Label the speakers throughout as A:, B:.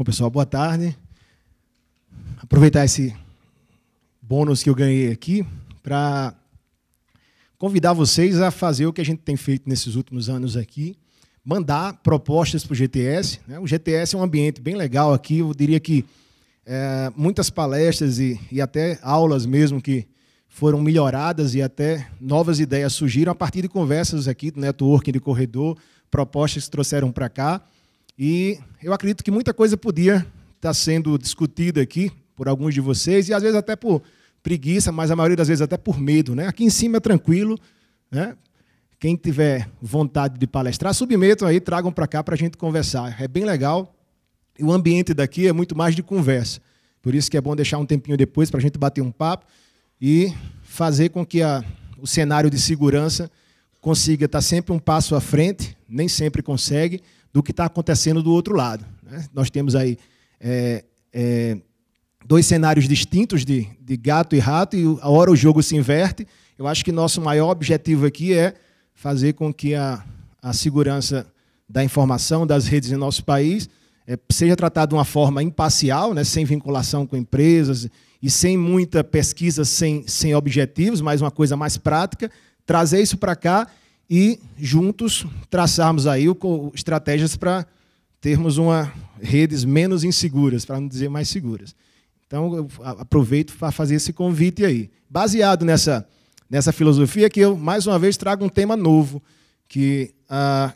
A: pessoal, boa tarde. Aproveitar esse bônus que eu ganhei aqui para convidar vocês a fazer o que a gente tem feito nesses últimos anos aqui, mandar propostas para o GTS. Né? O GTS é um ambiente bem legal aqui, eu diria que muitas palestras e até aulas mesmo que foram melhoradas e até novas ideias surgiram a partir de conversas aqui do networking de corredor, propostas que trouxeram para cá. E eu acredito que muita coisa podia estar sendo discutida aqui por alguns de vocês, e às vezes até por preguiça, mas a maioria das vezes até por medo. Né? Aqui em cima é tranquilo. Né? Quem tiver vontade de palestrar, submetam aí, tragam para cá para a gente conversar. É bem legal. E o ambiente daqui é muito mais de conversa. Por isso que é bom deixar um tempinho depois para a gente bater um papo e fazer com que o cenário de segurança consiga estar sempre um passo à frente, nem sempre consegue, do que está acontecendo do outro lado. Né? Nós temos aí dois cenários distintos de gato e rato, e a hora o jogo se inverte. Eu acho que nosso maior objetivo aqui é fazer com que a segurança da informação, das redes em nosso país, seja tratada de uma forma imparcial, né, sem vinculação com empresas e sem muita pesquisa, sem objetivos, mas uma coisa mais prática, trazer isso para cá e juntos traçarmos aí estratégias para termos redes menos inseguras, para não dizer mais seguras. Então, eu aproveito para fazer esse convite aí. Baseado nessa filosofia, que eu, mais uma vez, trago um tema novo, que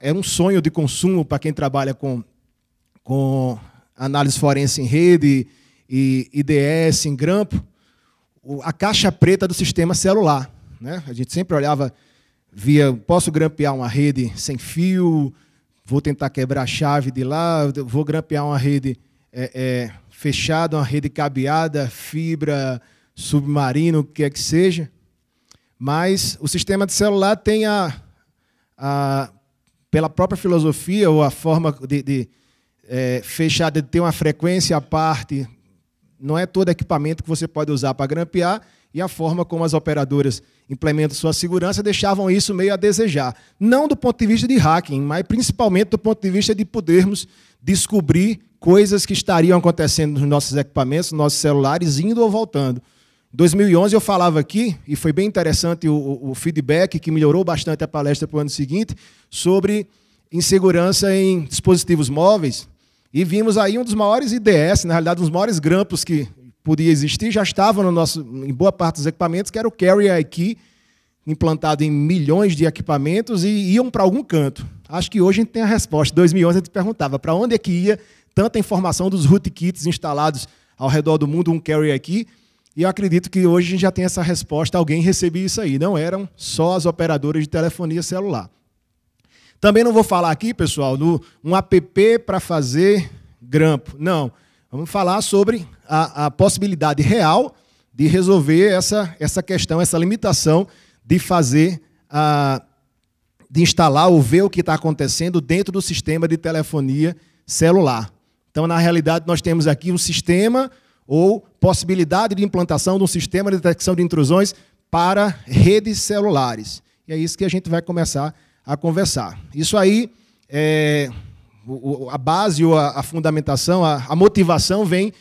A: é um sonho de consumo para quem trabalha com análise forense em rede e IDS em grampo, a caixa preta do sistema celular. Né? A gente sempre olhava, posso grampear uma rede sem fio, vou tentar quebrar a chave de lá, vou grampear uma rede fechada, uma rede cabeada, fibra, submarino, o que quer que seja. Mas o sistema de celular tem pela própria filosofia, ou a forma fechada de ter uma frequência à parte, não é todo equipamento que você pode usar para grampear, e a forma como as operadoras implementam sua segurança deixavam isso meio a desejar. Não do ponto de vista de hacking, mas principalmente do ponto de vista de podermos descobrir coisas que estariam acontecendo nos nossos equipamentos, nos nossos celulares, indo ou voltando. Em 2011 eu falava aqui, e foi bem interessante o feedback, que melhorou bastante a palestra para o ano seguinte, sobre insegurança em dispositivos móveis, e vimos aí um dos maiores IDS, na realidade, um dos maiores grampos que podia existir, já estava em boa parte dos equipamentos, que era o Carrier IQ, implantado em milhões de equipamentos, e iam para algum canto. Acho que hoje a gente tem a resposta. Em 2011 a gente perguntava para onde é que ia tanta informação dos rootkits instalados ao redor do mundo, um Carrier IQ, e eu acredito que hoje a gente já tem essa resposta, alguém recebia isso aí, não eram só as operadoras de telefonia celular. Também não vou falar aqui, pessoal, um app para fazer grampo. Não. Vamos falar sobre a possibilidade real de resolver essa questão, essa limitação de fazer, de instalar ou ver o que está acontecendo dentro do sistema de telefonia celular. Então, na realidade, nós temos aqui um sistema ou possibilidade de implantação de um sistema de detecção de intrusões para redes celulares. E é isso que a gente vai começar a conversar. Isso aí, a base ou a fundamentação, a motivação vem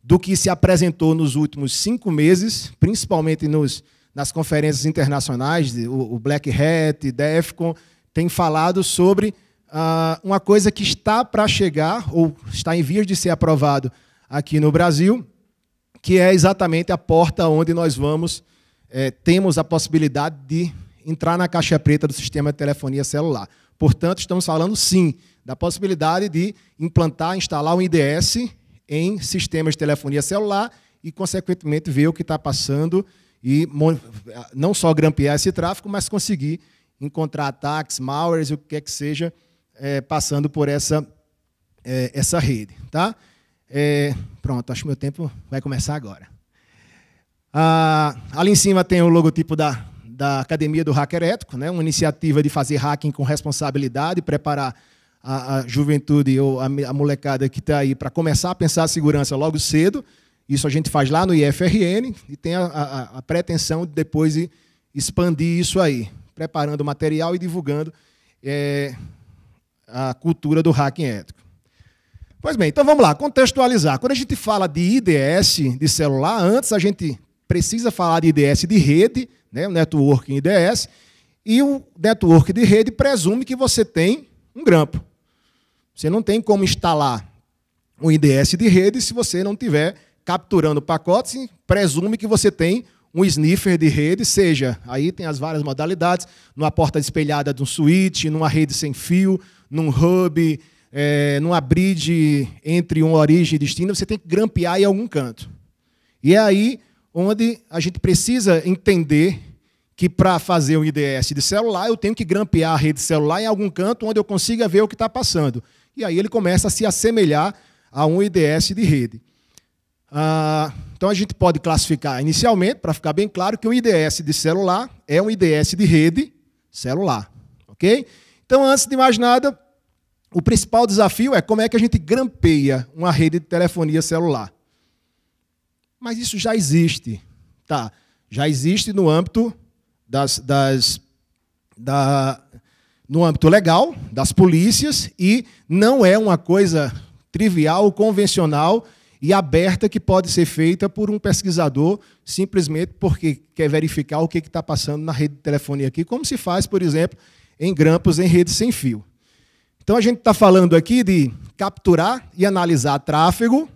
A: do que se apresentou nos últimos 5 meses, principalmente nas conferências internacionais, o Black Hat, DEFCON, tem falado sobre uma coisa que está para chegar, ou está em vias de ser aprovado aqui no Brasil, que é exatamente a porta onde nós temos a possibilidade de entrar na caixa preta do sistema de telefonia celular. Portanto, estamos falando, sim, da possibilidade de implantar, instalar um IDS em sistemas de telefonia celular e, consequentemente, ver o que está passando e não só grampear esse tráfego, mas conseguir encontrar ataques, malwares, o que quer que seja, passando por essa rede. Tá? Pronto, acho que meu tempo vai começar agora. Ali em cima tem o logotipo da Academia do Hacker Ético, né? Uma iniciativa de fazer hacking com responsabilidade, preparar a juventude ou a molecada que está aí para começar a pensar a segurança logo cedo. Isso a gente faz lá no IFRN e tem a pretensão de depois expandir isso aí, preparando material e divulgando a cultura do hacking ético. Pois bem, então vamos lá, contextualizar. Quando a gente fala de IDS de celular, antes a gente precisa falar de IDS de rede, né, o networking IDS, e o network de rede presume que você tem um grampo. Você não tem como instalar um IDS de rede se você não estiver capturando pacotes, e presume que você tem um sniffer de rede, seja, aí tem as várias modalidades, numa porta espelhada de um switch, numa rede sem fio, num hub, numa bridge entre uma origem e destino, você tem que grampear em algum canto. E é aí onde a gente precisa entender que para fazer um IDS de celular, eu tenho que grampear a rede celular em algum canto onde eu consiga ver o que está passando. E aí ele começa a se assemelhar a um IDS de rede. Então a gente pode classificar inicialmente, para ficar bem claro, que o IDS de celular é um IDS de rede celular. Ok? Então, antes de mais nada, o principal desafio é como é que a gente grampeia uma rede de telefonia celular. Mas isso já existe. Tá? Já existe no âmbito no âmbito legal, das polícias, e não é uma coisa trivial, convencional e aberta que pode ser feita por um pesquisador simplesmente porque quer verificar o que está passando na rede de telefonia aqui, como se faz, por exemplo, em grampos em rede sem fio. Então, a gente está falando aqui de capturar e analisar tráfego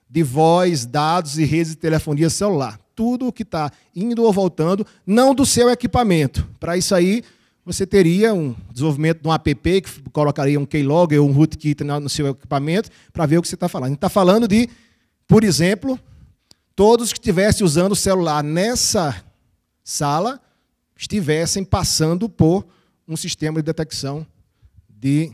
A: de voz, dados e redes de telefonia celular. Tudo o que está indo ou voltando, não do seu equipamento. Para isso aí, você teria um desenvolvimento de um app que colocaria um keylogger ou um rootkit no seu equipamento para ver o que você está falando. A gente está falando de, por exemplo, todos que estivessem usando o celular nessa sala estivessem passando por um sistema de detecção de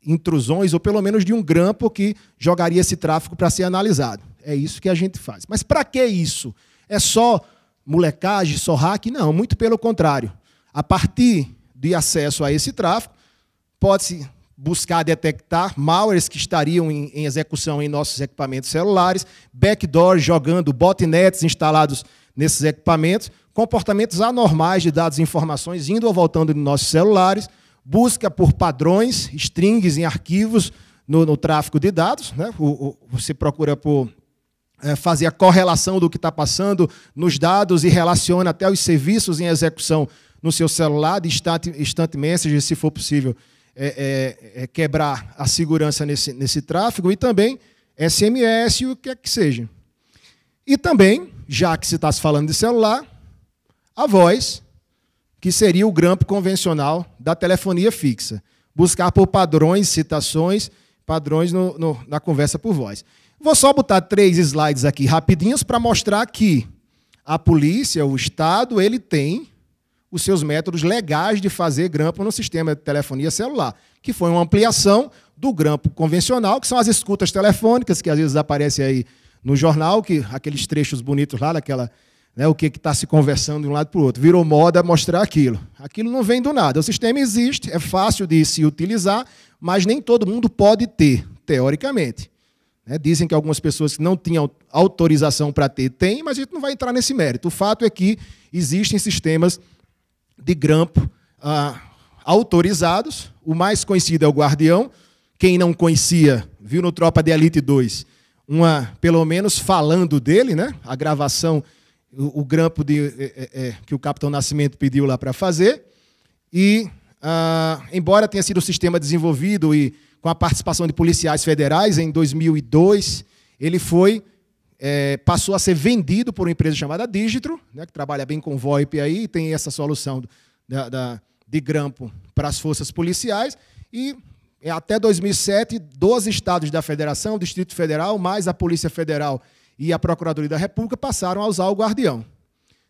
A: intrusões, ou pelo menos de um grampo que jogaria esse tráfego para ser analisado. É isso que a gente faz. Mas para que isso? É só molecagem, só hack? Não, muito pelo contrário. A partir de acesso a esse tráfego, pode-se buscar detectar malwares que estariam em execução em nossos equipamentos celulares, backdoors jogando botnets instalados nesses equipamentos, comportamentos anormais de dados e informações indo ou voltando de nossos celulares, busca por padrões, strings em arquivos no tráfego de dados, né? Você procura por fazer a correlação do que está passando nos dados e relaciona até os serviços em execução no seu celular, de instant message, se for possível, quebrar a segurança nesse tráfego, e também SMS e o que é que seja. E também, já que se está se falando de celular, a voz, que seria o grampo convencional da telefonia fixa. Buscar por padrões, citações, padrões na conversa por voz. Vou só botar 3 slides aqui rapidinhos para mostrar que a polícia, o Estado, ele tem os seus métodos legais de fazer grampo no sistema de telefonia celular, que foi uma ampliação do grampo convencional, que são as escutas telefônicas, que às vezes aparecem aí no jornal, que aqueles trechos bonitos lá, daquela, né, o que está se conversando de um lado para o outro. Virou moda mostrar aquilo. Aquilo não vem do nada. O sistema existe, é fácil de se utilizar, mas nem todo mundo pode ter, teoricamente. Dizem que algumas pessoas que não tinham autorização para ter, têm, mas a gente não vai entrar nesse mérito. O fato é que existem sistemas de grampo autorizados. O mais conhecido é o Guardião. Quem não conhecia, viu no Tropa de Elite 2, pelo menos falando dele, né? A gravação, o grampo que o Capitão Nascimento pediu lá para fazer. E, embora tenha sido um sistema desenvolvido e com a participação de policiais federais, em 2002, ele passou a ser vendido por uma empresa chamada Digitro, né, que trabalha bem com VoIP aí, tem essa solução de grampo para as forças policiais, e até 2007, 12 estados da federação, o Distrito Federal, mais a Polícia Federal e a Procuradoria da República passaram a usar o Guardião.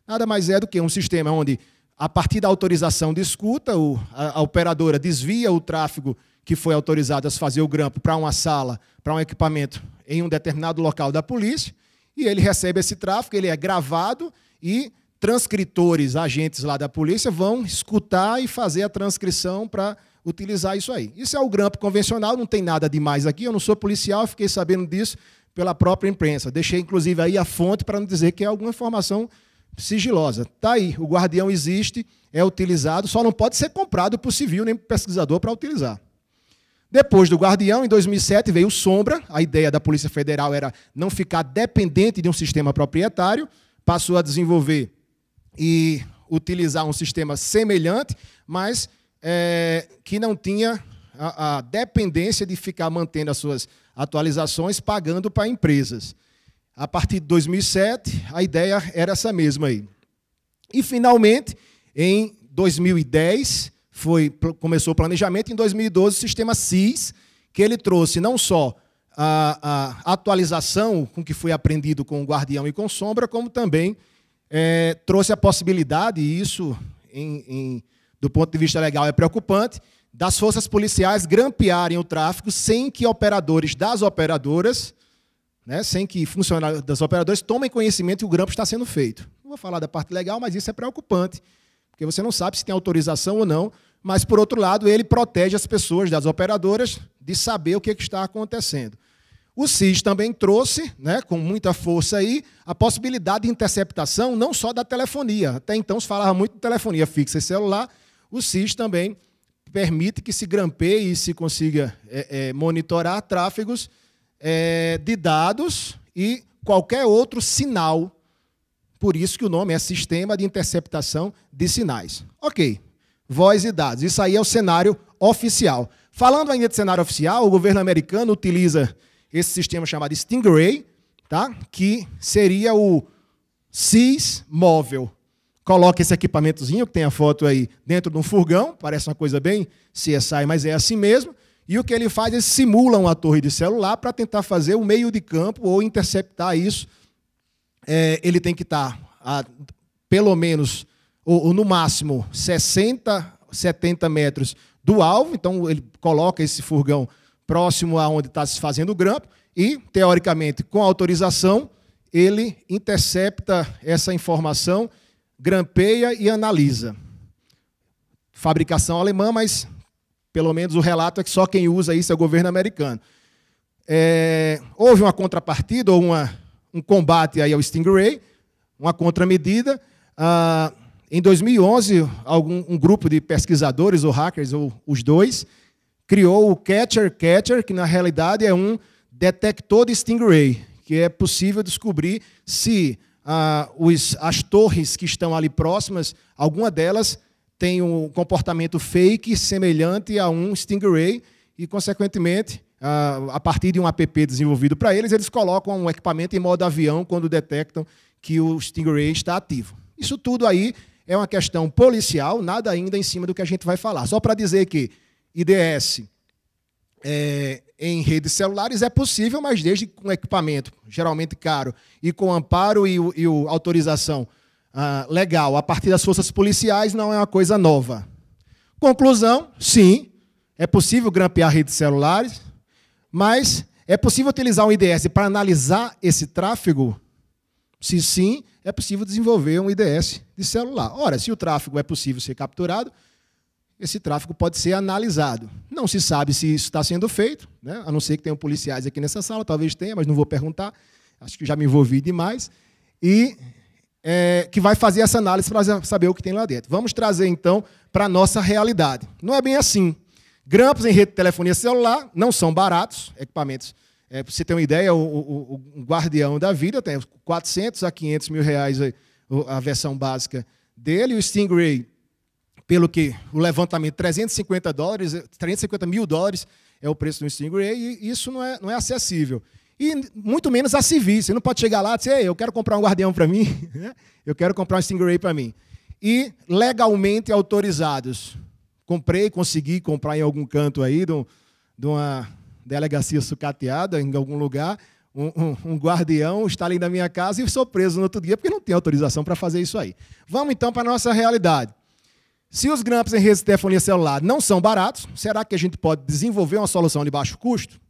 A: Nada mais é do que um sistema onde, a partir da autorização de escuta, a operadora desvia o tráfego que foi autorizado a fazer o grampo para uma sala, para um equipamento em um determinado local da polícia, e ele recebe esse tráfego, ele é gravado e transcritores, agentes lá da polícia, vão escutar e fazer a transcrição para utilizar isso aí. Isso é o grampo convencional, não tem nada demais aqui, eu não sou policial, fiquei sabendo disso pela própria imprensa. Deixei, inclusive, aí a fonte para não dizer que é alguma informação sigilosa. Está aí, o Guardião existe, é utilizado, só não pode ser comprado por civil nem por pesquisador para utilizar. Depois do Guardião, em 2007, veio o Sombra. A ideia da Polícia Federal era não ficar dependente de um sistema proprietário. Passou a desenvolver e utilizar um sistema semelhante, mas que não tinha a dependência de ficar mantendo as suas atualizações, pagando para empresas. A partir de 2007, a ideia era essa mesma aí. E, finalmente, em 2010, começou o planejamento, em 2012, o sistema SIS, que ele trouxe não só a atualização com que foi aprendido com o Guardião e com Sombra, como também trouxe a possibilidade, e isso, do ponto de vista legal, é preocupante, das forças policiais grampearem o tráfego sem que operadores das operadoras, né, sem que funcionários das operadoras tomem conhecimento que o grampo está sendo feito. Não vou falar da parte legal, mas isso é preocupante, porque você não sabe se tem autorização ou não, mas, por outro lado, ele protege as pessoas das operadoras de saber o que está acontecendo. O SIS também trouxe, né, com muita força aí, a possibilidade de interceptação não só da telefonia. Até então se falava muito de telefonia fixa e celular. O SIS também permite que se grampeie e se consiga monitorar tráfegos de dados e qualquer outro sinal. Por isso que o nome é Sistema de Interceptação de Sinais. Ok, voz e dados. Isso aí é o cenário oficial. Falando ainda de cenário oficial, o governo americano utiliza esse sistema chamado Stingray, tá? Que seria o SIS móvel. Coloca esse equipamentozinho, que tem a foto aí, dentro de um furgão, parece uma coisa bem CSI, mas é assim mesmo. E o que ele faz é simula uma torre de celular para tentar fazer o meio de campo ou interceptar isso. Ele tem que estar pelo menos, ou no máximo, 60, 70 metros do alvo. Então, ele coloca esse furgão próximo a onde está se fazendo o grampo e, teoricamente, com autorização, ele intercepta essa informação, grampeia e analisa. Fabricação alemã, mas pelo menos o relato é que só quem usa isso é o governo americano. Houve uma contrapartida ou um combate aí ao Stingray, uma contramedida. Em 2011, um grupo de pesquisadores ou hackers, ou os dois, criou o Catcher, que na realidade é um detector de Stingray, que é possível descobrir se as torres que estão ali próximas, alguma delas tem um comportamento fake semelhante a um Stingray e, consequentemente, a partir de um app desenvolvido para eles, eles colocam um equipamento em modo avião quando detectam que o Stingray está ativo. Isso tudo aí é uma questão policial, nada ainda em cima do que a gente vai falar. Só para dizer que IDS em redes celulares é possível, mas desde com equipamento geralmente caro e com amparo e autorização legal a partir das forças policiais não é uma coisa nova. Conclusão, sim, é possível grampear redes celulares, mas é possível utilizar um IDS para analisar esse tráfego? Se sim, é possível desenvolver um IDS de celular. Ora, se o tráfego é possível ser capturado, esse tráfego pode ser analisado. Não se sabe se isso está sendo feito, né? A não ser que tenham policiais aqui nessa sala, talvez tenha, mas não vou perguntar, acho que já me envolvi demais, e que vai fazer essa análise para saber o que tem lá dentro. Vamos trazer, então, para a nossa realidade. Não é bem assim. Grampos em rede de telefonia celular não são baratos, equipamentos. Para você ter uma ideia, o Guardião da vida tem 400 a 500 mil reais a versão básica dele, o Stingray, pelo que o levantamento, $350 mil é o preço do Stingray, e isso não é acessível. E muito menos a civis. Você não pode chegar lá e dizer, eu quero comprar um Guardião para mim, eu quero comprar um Stingray para mim. E legalmente autorizados. Consegui comprar em algum canto aí, de uma delegacia sucateada, em algum lugar, um Guardião está ali na minha casa e sou preso no outro dia, porque não tem autorização para fazer isso aí. Vamos, então, para a nossa realidade. Se os grampos em rede de telefonia celular não são baratos, será que a gente pode desenvolver uma solução de baixo custo?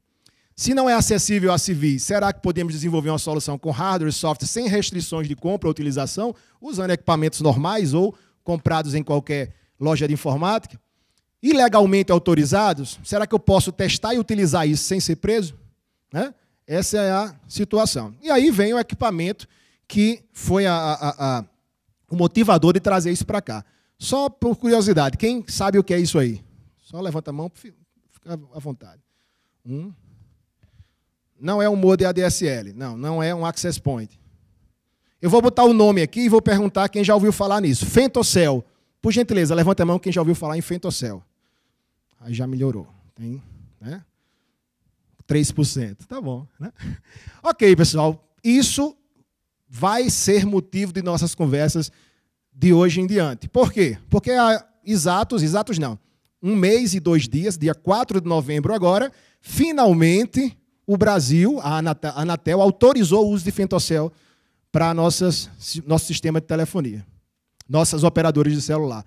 A: Se não é acessível a civis, será que podemos desenvolver uma solução com hardware e software sem restrições de compra ou utilização, usando equipamentos normais ou comprados em qualquer loja de informática? Ilegalmente autorizados, será que eu posso testar e utilizar isso sem ser preso? Né? Essa é a situação. E aí vem o equipamento que foi o motivador de trazer isso para cá. Só por curiosidade, quem sabe o que é isso aí? Só levanta a mão, Fica à vontade. Não é um modem ADSL. Não é um access point. Eu vou botar o nome aqui e vou perguntar quem já ouviu falar nisso. Fentocell. Por gentileza, levanta a mão quem já ouviu falar em Fentocell. Aí já melhorou. Tem, né? 3%. Tá bom. Né? Ok, pessoal. Isso vai ser motivo de nossas conversas de hoje em diante. Por quê? Porque há exatos não, 1 mês e 2 dias, dia 4 de novembro agora, finalmente o Brasil, a Anatel, autorizou o uso de Fentocell para nosso sistema de telefonia, nossas operadoras de celular.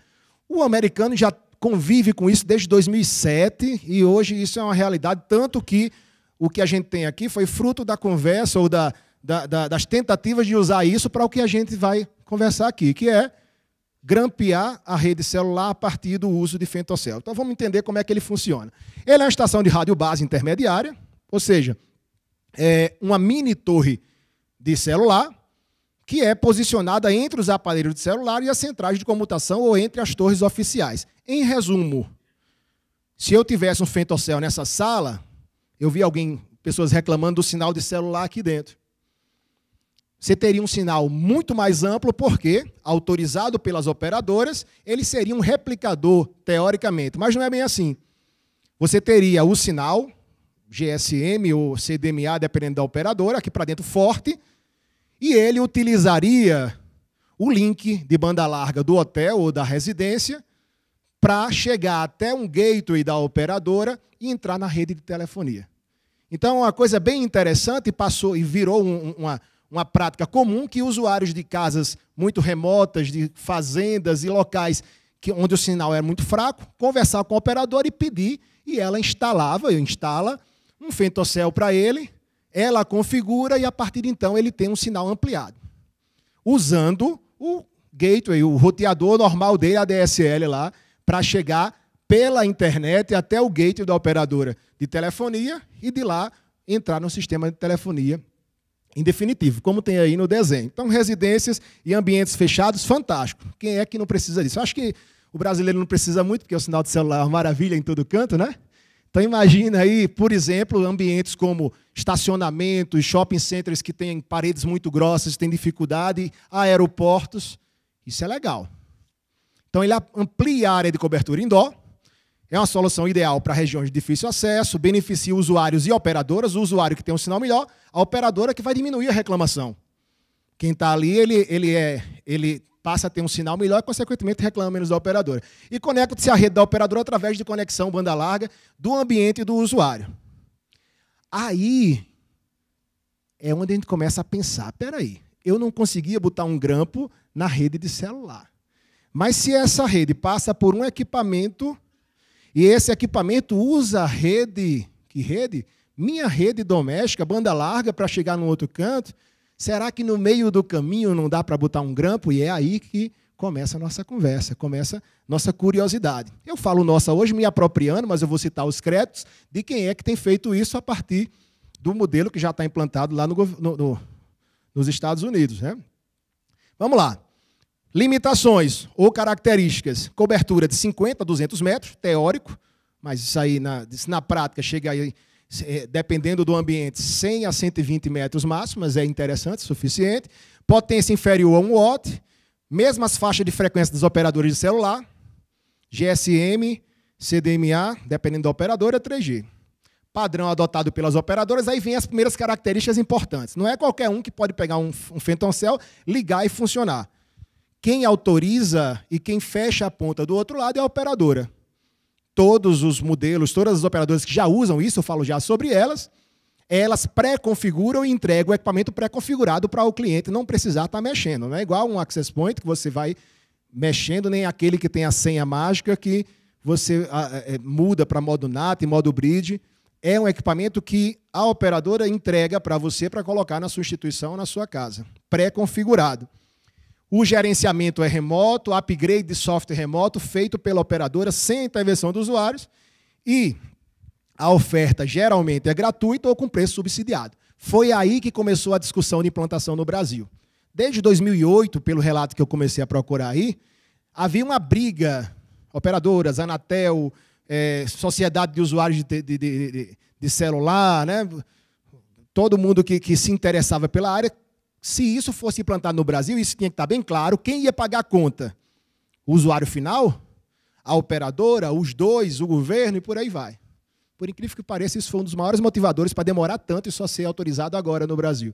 A: O americano já convive com isso desde 2007 e hoje isso é uma realidade, tanto que o que a gente tem aqui foi fruto da conversa ou das tentativas de usar isso para o que a gente vai conversar aqui, que é grampear a rede celular a partir do uso de Fentocell. Então vamos entender como é que ele funciona. Ele é uma estação de rádio base intermediária, ou seja, é uma mini torre de celular que é posicionada entre os aparelhos de celular e as centrais de comutação ou entre as torres oficiais. Em resumo, se eu tivesse um Fentocell nessa sala, eu vi pessoas reclamando do sinal de celular aqui dentro. Você teria um sinal muito mais amplo, porque, autorizado pelas operadoras, ele seria um replicador, teoricamente, mas não é bem assim. Você teria o sinal, GSM ou CDMA, dependendo da operadora, aqui para dentro forte, e ele utilizaria o link de banda larga do hotel ou da residência para chegar até um gateway da operadora e entrar na rede de telefonia. Então, uma coisa bem interessante, passou e virou uma prática comum, que usuários de casas muito remotas, de fazendas e locais onde o sinal era muito fraco, conversar com a operadora e pedir, e ela instala um Fentocell para ele, ela configura e, a partir de então, ele tem um sinal ampliado, usando o gateway, o roteador normal dele, ADSL lá, para chegar pela internet até o gateway da operadora de telefonia e de lá entrar no sistema de telefonia em definitivo, como tem aí no desenho. Então, residências e ambientes fechados, fantástico. Quem é que não precisa disso? Eu acho que o brasileiro não precisa muito, porque o sinal de celular é uma maravilha em todo canto, né? Então, imagina aí, por exemplo, ambientes como estacionamentos, shopping centers que têm paredes muito grossas, têm dificuldade, aeroportos. Isso é legal. Então, ele amplia a área de cobertura indoor, é uma solução ideal para regiões de difícil acesso, beneficia usuários e operadoras, o usuário que tem um sinal melhor, a operadora que vai diminuir a reclamação. Quem está ali, ele passa a ter um sinal melhor e, consequentemente, reclama menos da operadora. E conecta-se à rede da operadora através de conexão banda larga do ambiente do usuário. Aí é onde a gente começa a pensar, espera aí, eu não conseguia botar um grampo na rede de celular. Mas se essa rede passa por um equipamento e esse equipamento usa a rede, que rede? Minha rede doméstica, banda larga, para chegar no outro canto, será que no meio do caminho não dá para botar um grampo? E é aí que começa a nossa conversa, começa a nossa curiosidade. Eu falo nossa hoje me apropriando, mas eu vou citar os créditos de quem é que tem feito isso a partir do modelo que já está implantado lá nos Estados Unidos, né? Vamos lá. Limitações ou características. Cobertura de 50 a 200 metros, teórico, mas isso aí na prática chega aí, dependendo do ambiente, 100 a 120 metros máximo, mas é interessante, suficiente. Potência inferior a 1 watt, mesmas faixas de frequência dos operadores de celular, GSM, CDMA, dependendo da operadora, 3G. Padrão adotado pelas operadoras, aí vem as primeiras características importantes. Não é qualquer um que pode pegar um Fentocell, ligar e funcionar. Quem autoriza e quem fecha a ponta do outro lado é a operadora. Todos os modelos, todas as operadoras que já usam isso, eu falo já sobre elas pré-configuram e entregam o equipamento pré-configurado para o cliente não precisar estar mexendo. Não é igual um access point que você vai mexendo, nem aquele que tem a senha mágica que você muda para modo NAT e modo bridge. É um equipamento que a operadora entrega para você para colocar na sua instituição, na sua casa, pré-configurado. O gerenciamento é remoto, upgrade de software remoto, feito pela operadora sem intervenção dos usuários, e a oferta geralmente é gratuita ou com preço subsidiado. Foi aí que começou a discussão de implantação no Brasil. Desde 2008, pelo relato que eu comecei a procurar aí, havia uma briga, operadoras, Anatel, sociedade de usuários de celular, né? Todo mundo que se interessava pela área. Se isso fosse implantado no Brasil, isso tinha que estar bem claro. Quem ia pagar a conta? O usuário final? A operadora? Os dois? O governo? E por aí vai. Por incrível que pareça, isso foi um dos maiores motivadores para demorar tanto e só ser autorizado agora no Brasil.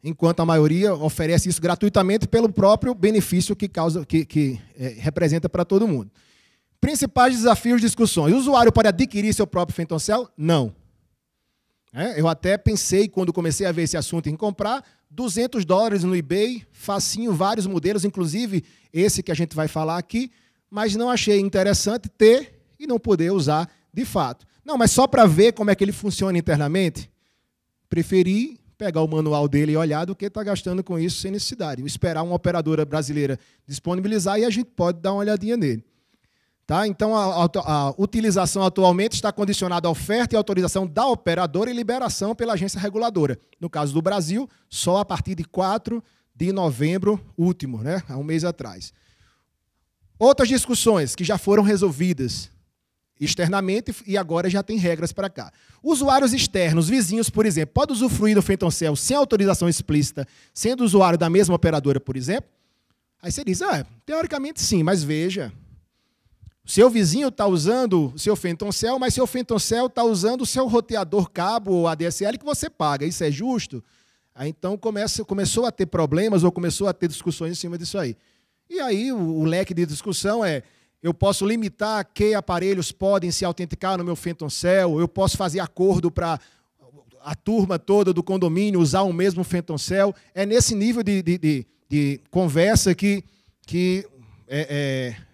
A: Enquanto a maioria oferece isso gratuitamente pelo próprio benefício que representa para todo mundo. Principais desafios de discussões. O usuário pode adquirir seu próprio FentonCell? Não. Eu até pensei, quando comecei a ver esse assunto, em comprar $200 no eBay, facinho, vários modelos, inclusive esse que a gente vai falar aqui, mas não achei interessante ter e não poder usar de fato. Não, mas só para ver como é que ele funciona internamente, preferi pegar o manual dele e olhar do que estar gastando com isso sem necessidade. Esperar uma operadora brasileira disponibilizar e a gente pode dar uma olhadinha nele. Tá? Então, a utilização atualmente está condicionada à oferta e autorização da operadora e liberação pela agência reguladora. No caso do Brasil, só a partir de 4 de novembro último, né? Há um mês atrás. Outras discussões que já foram resolvidas externamente e agora já tem regras para cá. Usuários externos, vizinhos, por exemplo, podem usufruir do FentonCell sem autorização explícita, sendo usuário da mesma operadora, por exemplo? Aí você diz, teoricamente sim, mas veja... Seu vizinho está usando o seu FentonCell, mas seu FentonCell está usando o seu roteador cabo ou ADSL que você paga. Isso é justo? Aí, então, começou a ter problemas ou começou a ter discussões em cima disso aí. E aí, o leque de discussão eu posso limitar que aparelhos podem se autenticar no meu FentonCell, eu posso fazer acordo para a turma toda do condomínio usar o mesmo FentonCell. É nesse nível de conversa que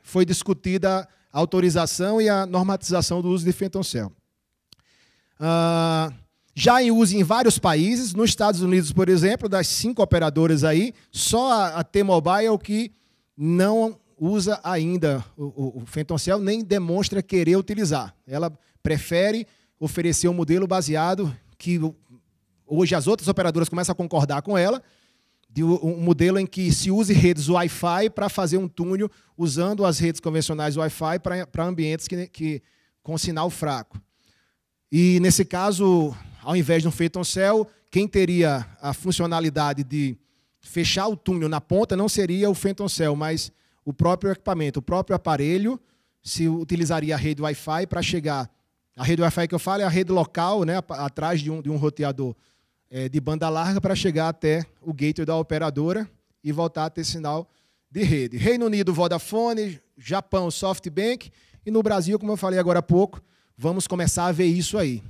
A: foi discutida a autorização e a normatização do uso de FentonCell. Já em uso em vários países, nos Estados Unidos, por exemplo, das 5 operadoras aí, só a T-Mobile que não usa ainda o FentonCell, nem demonstra querer utilizar. Ela prefere oferecer um modelo baseado que hoje as outras operadoras começam a concordar com ela, de um modelo em que se use redes Wi-Fi para fazer um túnel usando as redes convencionais Wi-Fi para ambientes com sinal fraco. E, nesse caso, ao invés de um FentonCell, quem teria a funcionalidade de fechar o túnel na ponta não seria o FentonCell, mas o próprio equipamento, o próprio aparelho, se utilizaria a rede Wi-Fi para chegar... A rede Wi-Fi que eu falo é a rede local, né, atrás de um roteador de banda larga para chegar até o gateway da operadora e voltar a ter sinal de rede. Reino Unido, Vodafone, Japão, SoftBank, e no Brasil, como eu falei agora há pouco, vamos começar a ver isso aí.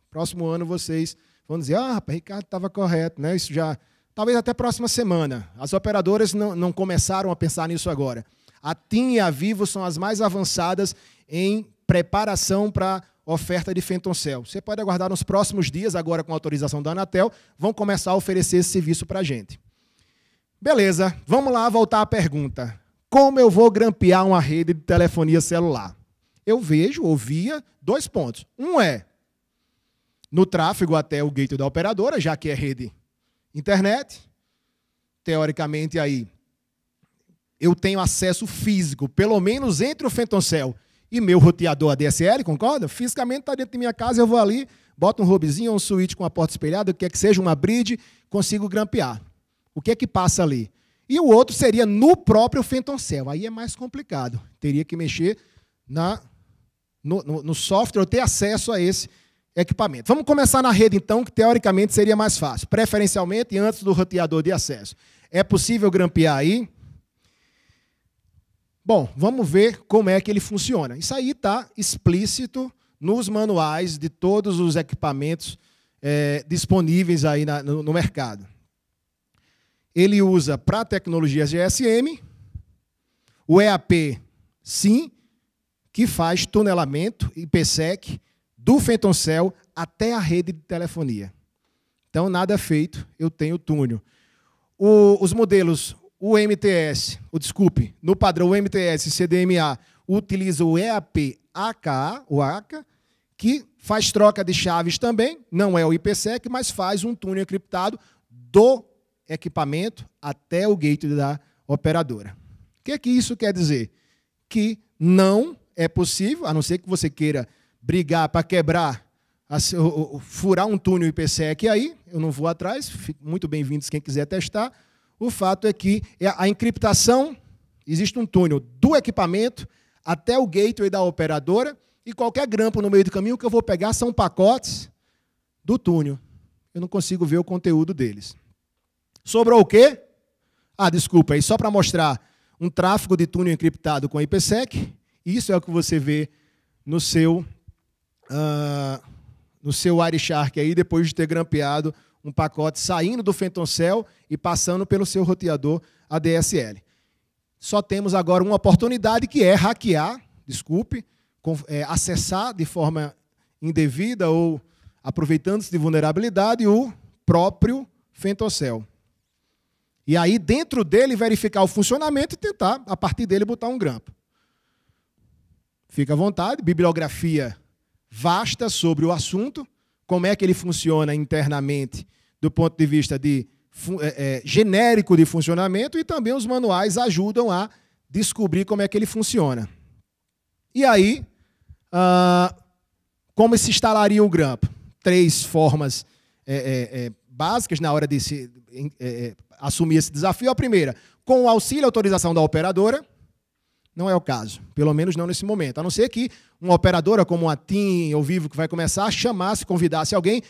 A: Próximo ano vocês vão dizer, rapaz, Ricardo estava correto, né? Isso já, talvez até próxima semana. As operadoras não começaram a pensar nisso agora. A TIM e a Vivo são as mais avançadas em preparação para oferta de FentonCell. Você pode aguardar nos próximos dias, agora com a autorização da Anatel, vão começar a oferecer esse serviço para a gente. Beleza, vamos lá voltar à pergunta. Como eu vou grampear uma rede de telefonia celular? Eu ouvia 2 pontos. Um é no tráfego até o gateway da operadora, já que é rede internet. Teoricamente, aí, eu tenho acesso físico, pelo menos entre o FentonCell e meu roteador ADSL, concorda? Fisicamente está dentro de minha casa, eu vou ali, boto um hubzinho, um switch com a porta espelhada, o que é que seja, uma bridge, consigo grampear. O que é que passa ali? E o outro seria no próprio FentonCell. Aí é mais complicado. Teria que mexer no software, ou ter acesso a esse equipamento. Vamos começar na rede, então, que teoricamente seria mais fácil. Preferencialmente antes do roteador de acesso. É possível grampear aí? Bom, vamos ver como é que ele funciona. Isso aí está explícito nos manuais de todos os equipamentos disponíveis aí no mercado. Ele usa para tecnologias GSM, o EAP, sim, que faz tunelamento IPsec do FentonCell até a rede de telefonia. Então, nada feito, eu tenho túnel. Os modelos... no padrão UMTS CDMA, utiliza o EAP AKA, o AKA, que faz troca de chaves também, não é o IPsec, mas faz um túnel encriptado do equipamento até o gateway da operadora. O que é que isso quer dizer? Que não é possível, a não ser que você queira brigar para quebrar, furar um túnel IPsec aí, eu não vou atrás, muito bem-vindos quem quiser testar. O fato é que a encriptação, existe um túnel do equipamento até o gateway da operadora, e qualquer grampo no meio do caminho que eu vou pegar são pacotes do túnel. Eu não consigo ver o conteúdo deles. Sobrou o quê? Desculpa, aí só para mostrar um tráfego de túnel encriptado com IPsec. Isso é o que você vê no seu Wireshark aí, depois de ter grampeado um pacote saindo do Phantom Cell e passando pelo seu roteador ADSL. Só temos agora uma oportunidade, que é hackear, acessar de forma indevida ou aproveitando-se de vulnerabilidade o próprio Phantom Cell. E aí, dentro dele, verificar o funcionamento e tentar, a partir dele, botar um grampo. Fica à vontade, bibliografia vasta sobre o assunto, como é que ele funciona internamente do ponto de vista genérico de funcionamento, e também os manuais ajudam a descobrir como é que ele funciona. E aí, como se instalaria um grampo? 3 formas básicas na hora de se assumir esse desafio. A primeira, com o auxílio e autorização da operadora. Não é o caso, pelo menos não nesse momento. A não ser que uma operadora como a TIM ou Vivo, que vai começar, chamasse, convidasse alguém,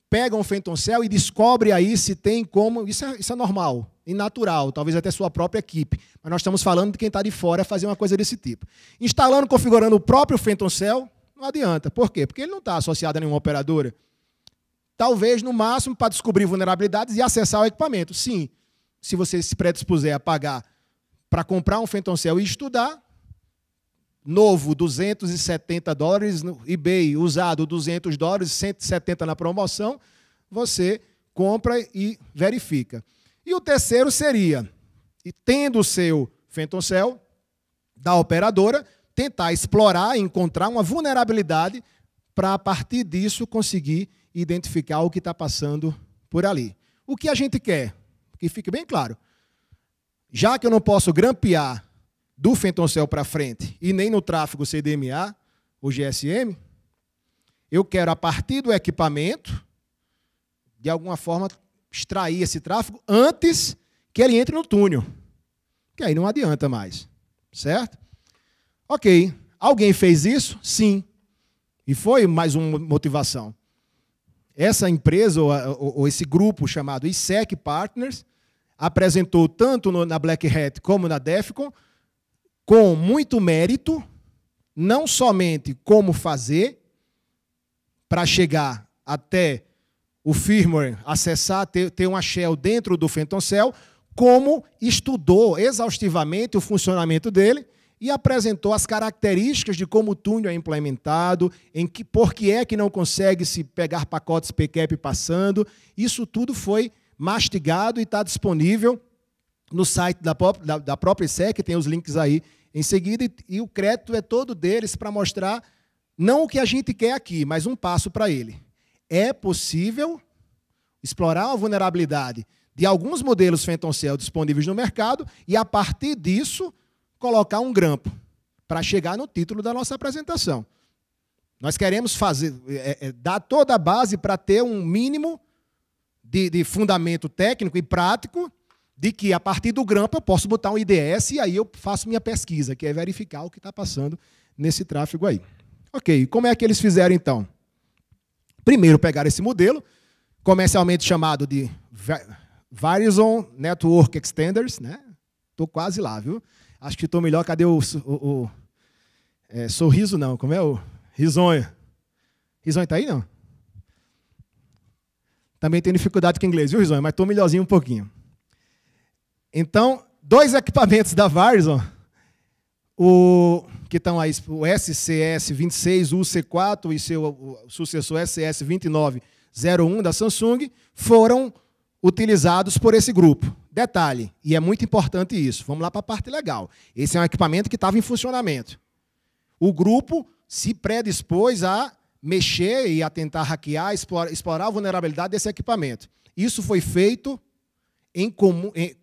A: pega um Phantom Cell e descobre aí se tem como... Isso é normal e natural, talvez até sua própria equipe. Mas nós estamos falando de quem está de fora fazer uma coisa desse tipo. Instalando, configurando o próprio Phantom Cell, não adianta. Por quê? Porque ele não está associado a nenhuma operadora. Talvez, no máximo, para descobrir vulnerabilidades e acessar o equipamento. Sim, se você se predispuser a pagar para comprar um Phantom Cell e estudar, novo, $270, no eBay, usado, $200, 170 na promoção, você compra e verifica. E o terceiro seria, tendo o seu Phantom Cell da operadora, tentar explorar, encontrar uma vulnerabilidade para, a partir disso, conseguir identificar o que está passando por ali. O que a gente quer? Que fique bem claro. Já que eu não posso grampear do Phantom Cell para frente e nem no tráfego CDMA ou GSM, eu quero, a partir do equipamento, de alguma forma, extrair esse tráfego antes que ele entre no túnel. Que aí não adianta mais. Certo? Ok. Alguém fez isso? Sim. E foi mais uma motivação. Essa empresa, ou esse grupo chamado ISEC Partners, apresentou tanto na Black Hat como na Defcon, com muito mérito, não somente como fazer, para chegar até o firmware, acessar, ter uma shell dentro do Phantom Cell, como estudou exaustivamente o funcionamento dele e apresentou as características de como o túnel é implementado, por que é que não consegue se pegar pacotes PCAP passando. Isso tudo foi mastigado e está disponível no site da própria ISEC, tem os links aí em seguida, e o crédito é todo deles para mostrar não o que a gente quer aqui, mas um passo para ele. É possível explorar uma vulnerabilidade de alguns modelos Phantom Cell disponíveis no mercado e, a partir disso, colocar um grampo para chegar no título da nossa apresentação. Nós queremos dar toda a base para ter um mínimo de fundamento técnico e prático de que, a partir do grampo, eu posso botar um IDS e aí eu faço minha pesquisa, que é verificar o que está passando nesse tráfego aí. Ok, como é que eles fizeram, então? Primeiro, pegaram esse modelo, comercialmente chamado de Verizon Network Extenders, né? Estou quase lá, viu? Acho que estou melhor. Cadê sorriso, não? Como é o risonho? Risonho está aí, não? Também tenho dificuldade com inglês, viu, Risonho? Mas estou melhorzinho um pouquinho. Então, 2 equipamentos da Verizon, que estão aí, o SCS26 UC4 e seu sucessor SCS2901 da Samsung, foram utilizados por esse grupo. Detalhe, e é muito importante isso, vamos lá para a parte legal. Esse é um equipamento que estava em funcionamento. O grupo se predispôs a mexer e a tentar hackear, explorar a vulnerabilidade desse equipamento. Isso foi feito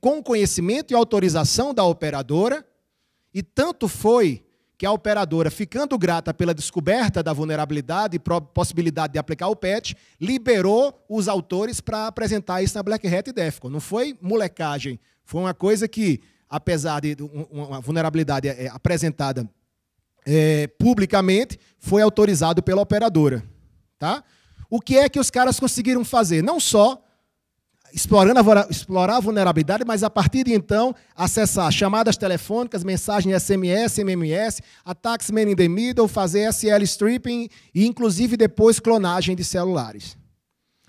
A: com conhecimento e autorização da operadora, e tanto foi que a operadora, ficando grata pela descoberta da vulnerabilidade e possibilidade de aplicar o patch, liberou os autores para apresentar isso na Black Hat e Defcon. Não foi molecagem, foi uma coisa que, apesar de uma vulnerabilidade apresentada publicamente, foi autorizado pela operadora. Tá? O que é que os caras conseguiram fazer? Não só explorar a vulnerabilidade, mas a partir de então acessar chamadas telefônicas, mensagens SMS, MMS, ataques man in the middle, fazer SL stripping e inclusive depois clonagem de celulares.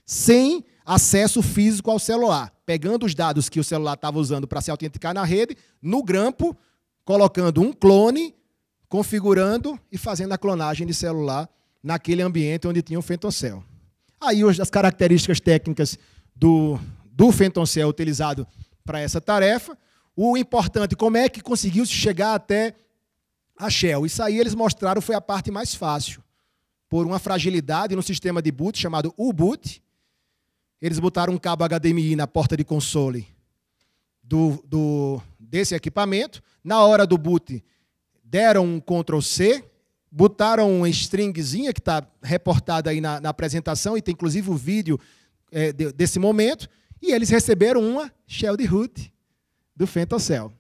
A: Sem acesso físico ao celular, pegando os dados que o celular estava usando para se autenticar na rede, no grampo, colocando um clone, configurando e fazendo a clonagem de celular naquele ambiente onde tinha o Phantom Cell. Aí as características técnicas do Phantom Cell utilizado para essa tarefa. O importante, como é que conseguiu chegar até a Shell. Isso aí eles mostraram foi a parte mais fácil. Por uma fragilidade no sistema de boot chamado U-Boot. Eles botaram um cabo HDMI na porta de console desse equipamento. Na hora do boot, deram um Ctrl+C, botaram uma stringzinha que está reportada aí na apresentação, e tem inclusive o vídeo desse momento, e eles receberam uma shell de root do Phantom Cell.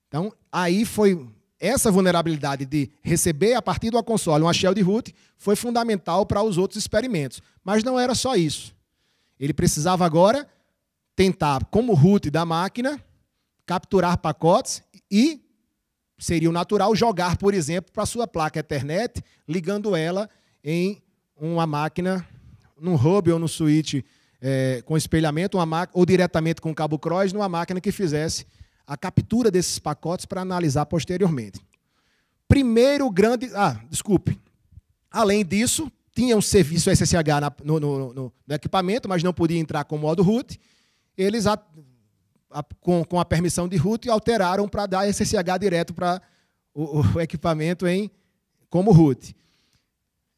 A: Então, aí foi essa vulnerabilidade de receber a partir do console uma shell de root foi fundamental para os outros experimentos. Mas não era só isso. Ele precisava agora tentar, como root da máquina, capturar pacotes e seria o natural jogar, por exemplo, para a sua placa Ethernet, ligando ela em uma máquina, num hub ou no switch com espelhamento, ou diretamente com cabo cross, numa máquina que fizesse a captura desses pacotes para analisar posteriormente. Primeiro grande... desculpe. Além disso, tinha um serviço SSH no equipamento, mas não podia entrar com modo root. Eles, com a permissão de root, alteraram para dar SSH direto para o equipamento como root.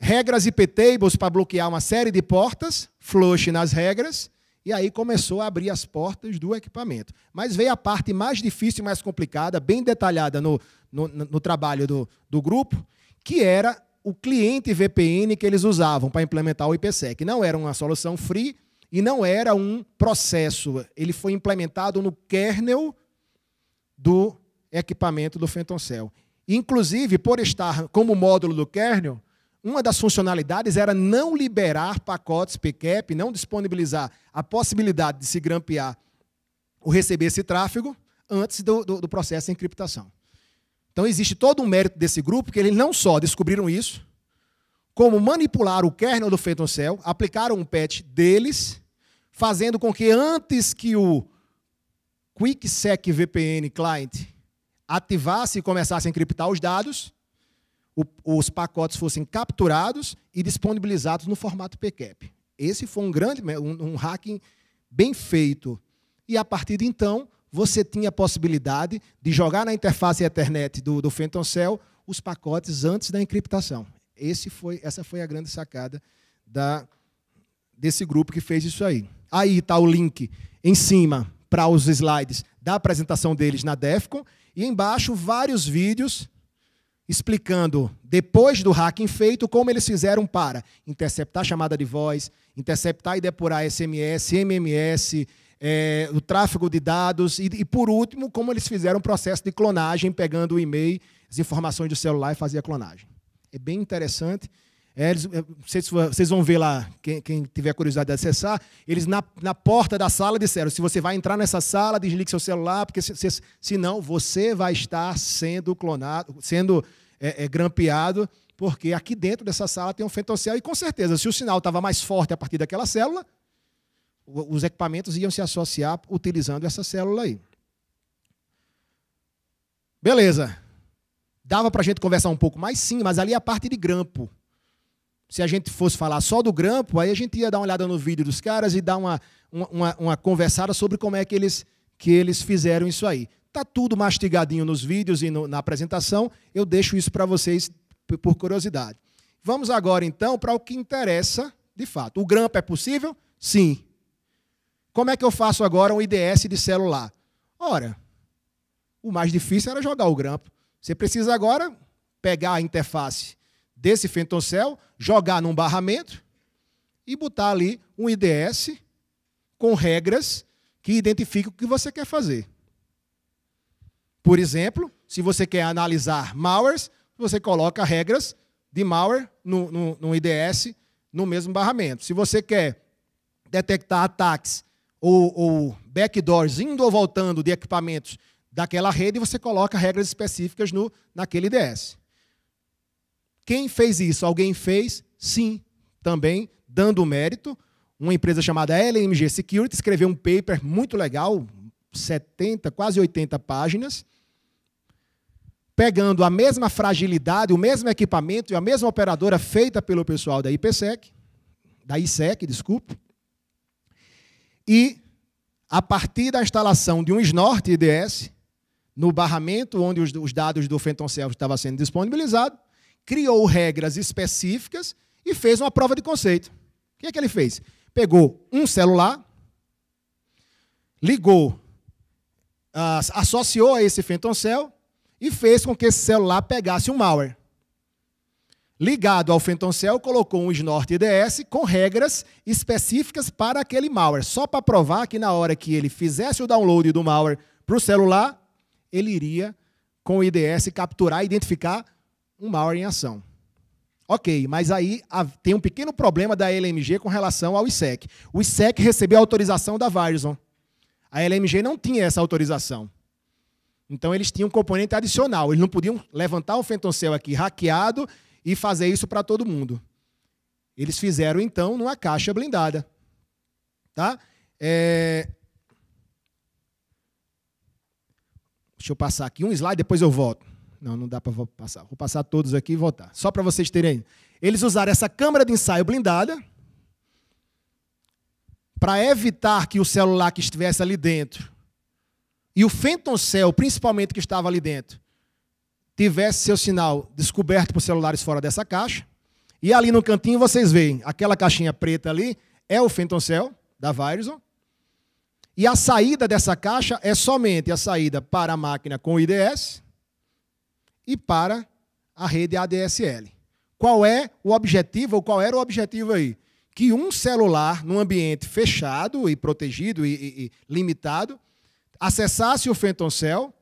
A: Regras IP tables para bloquear uma série de portas, flush nas regras, e aí começou a abrir as portas do equipamento. Mas veio a parte mais difícil e mais complicada, bem detalhada no trabalho do grupo, que era o cliente VPN que eles usavam para implementar o IPsec. Não era uma solução free e não era um processo. Ele foi implementado no kernel do equipamento do Phantom Cell. Inclusive, por estar como módulo do kernel, uma das funcionalidades era não liberar pacotes PCAP, não disponibilizar a possibilidade de se grampear ou receber esse tráfego antes do processo de encriptação. Então, existe todo um mérito desse grupo, que eles não só descobriram isso, como manipularam o kernel do Phantom Cell, aplicaram um patch deles, fazendo com que antes que o QuickSec VPN Client ativasse e começasse a encriptar os dados, os pacotes fossem capturados e disponibilizados no formato PCAP. Esse foi um hacking bem feito. E, a partir de então, você tinha a possibilidade de jogar na interface Ethernet do Phantom Cell os pacotes antes da encriptação. Essa foi a grande sacada desse grupo que fez isso aí. Aí está o link em cima para os slides da apresentação deles na Defcon, e embaixo vários vídeos explicando, depois do hacking feito, como eles fizeram para interceptar chamada de voz, interceptar e depurar SMS, MMS, o tráfego de dados e, por último, como eles fizeram o processo de clonagem, pegando o e-mail, as informações do celular e fazia a clonagem. É bem interessante. Não sei se vocês vão ver lá, quem tiver curiosidade de acessar, eles na porta da sala disseram, se você vai entrar nessa sala, desligue seu celular, porque senão você vai estar sendo clonado, sendo grampeado, porque aqui dentro dessa sala tem um Phantom Cell, e com certeza, se o sinal estava mais forte a partir daquela célula, os equipamentos iam se associar utilizando essa célula aí. Beleza. Dava para a gente conversar um pouco mais, sim, mas ali é a parte de grampo. Se a gente fosse falar só do grampo, aí a gente ia dar uma olhada no vídeo dos caras e dar uma conversada sobre como é que eles fizeram isso aí. Está tudo mastigadinho nos vídeos e na apresentação, eu deixo isso para vocês por curiosidade. Vamos agora, então, para o que interessa de fato. O grampo é possível? Sim. Como é que eu faço agora um IDS de celular? Ora, o mais difícil era jogar o grampo. Você precisa agora pegar a interface desse FentonCell, jogar num barramento e botar ali um IDS com regras que identifiquem o que você quer fazer. Por exemplo, se você quer analisar malwares, você coloca regras de malware no IDS no mesmo barramento. Se você quer detectar ataques ou backdoors indo ou voltando de equipamentos daquela rede, você coloca regras específicas naquele IDS. Quem fez isso? Alguém fez? Sim, também, dando mérito. Uma empresa chamada LMG Security escreveu um paper muito legal, 70, quase 80 páginas, pegando a mesma fragilidade, o mesmo equipamento e a mesma operadora feita pelo pessoal da IPsec, da ISEC, desculpe, e, a partir da instalação de um Snort IDS, no barramento onde os dados do FentonCell estavam sendo disponibilizados, criou regras específicas e fez uma prova de conceito. O que é que ele fez? Pegou um celular, ligou, associou a esse FentonCell e fez com que esse celular pegasse um malware. Ligado ao FentonCell, colocou um Snort IDS com regras específicas para aquele malware, só para provar que na hora que ele fizesse o download do malware para o celular, ele iria, com o IDS, capturar e identificar um malware em ação. Ok, mas aí tem um pequeno problema da LMG com relação ao ISEC. O ISEC recebeu a autorização da Verizon. A LMG não tinha essa autorização. Então, eles tinham um componente adicional. Eles não podiam levantar um FentonCell aqui hackeado e fazer isso para todo mundo. Eles fizeram, então, numa caixa blindada. Tá? Deixa eu passar aqui um slide, depois eu volto. Não dá para passar. Vou passar todos aqui e voltar. Só para vocês terem. Eles usaram essa câmara de ensaio blindada para evitar que o celular que estivesse ali dentro e o FentonCell, principalmente que estava ali dentro, tivesse seu sinal descoberto por celulares fora dessa caixa. E ali no cantinho vocês veem, aquela caixinha preta ali é o FentonCell da Verizon. E a saída dessa caixa é somente a saída para a máquina com IDS e para a rede ADSL. Qual é o objetivo, ou qual era o objetivo aí? Que um celular, num ambiente fechado e protegido e limitado, acessasse o FentonCell,